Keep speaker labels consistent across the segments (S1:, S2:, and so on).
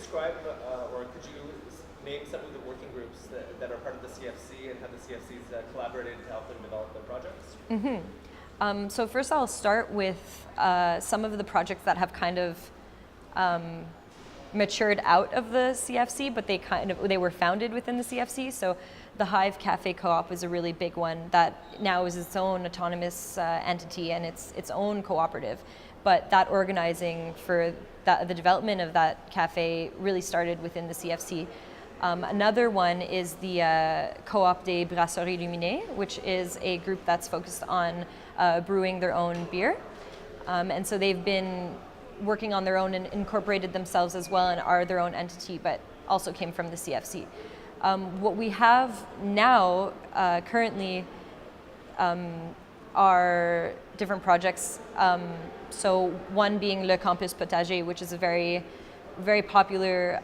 S1: describe, or could you name some of the working groups that are part of the CFC and how the CFC's collaborated to help them develop their projects?
S2: So first I'll start with some of the projects that have kind of matured out of the CFC, but they were founded within the CFC. So the Hive Cafe Co-op is a really big one that now is its own autonomous entity and its own cooperative. But that organizing for the development of that cafe really started within the CFC. Another one is the Co-op des Brasseries Luminées, which is a group that's focused on brewing their own beer. And so they've been working on their own and incorporated themselves as well and are their own entity, but also came from the CFC. What we have now currently are different projects. So one being Le Campus Potager, which is a very, very popular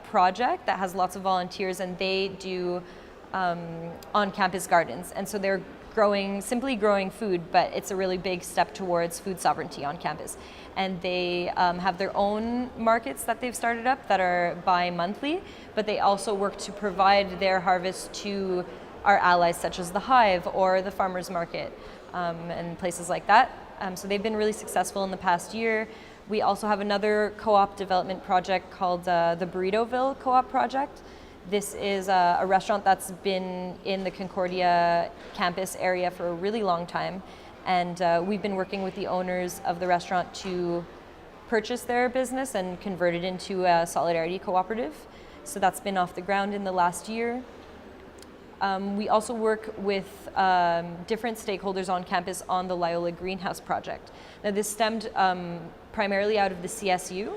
S2: project that has lots of volunteers, and they do on-campus gardens. And so they're simply growing food, but it's a really big step towards food sovereignty on campus. And they have their own markets that they've started up that are bi-monthly, but they also work to provide their harvest to our allies such as the Hive or the Farmers Market and places like that. So they've been really successful in the past year. We also have another co-op development project called the Burritoville Co-op Project. This is a restaurant that's been in the Concordia campus area for a really long time. And we've been working with the owners of the restaurant to purchase their business and convert it into a solidarity cooperative. So that's been off the ground in the last year. We also work with different stakeholders on campus on the Loyola Greenhouse project. Now this stemmed primarily out of the CSU,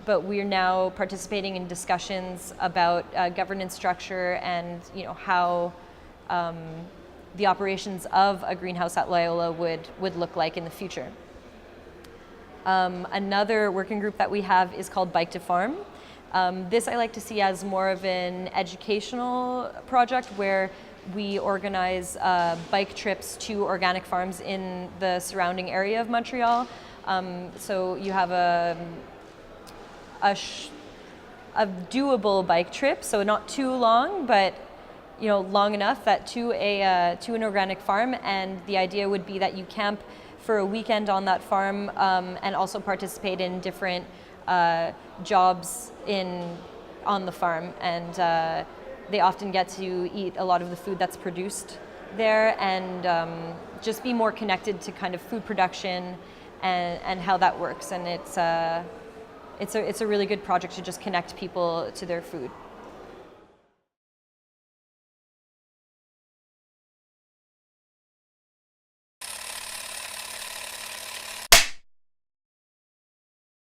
S2: but we're now participating in discussions about governance structure and how the operations of a greenhouse at Loyola would look like in the future. Another working group that we have is called Bike to Farm. This I like to see as more of an educational project where we organize bike trips to organic farms in the surrounding area of Montreal. So you have a doable bike trip, so not too long, but long enough that to an organic farm, and the idea would be that you camp for a weekend on that farm and also participate in different jobs on the farm, and they often get to eat a lot of the food that's produced there and just be more connected to kind of food production and how that works. And it's a really good project to just connect people to their food.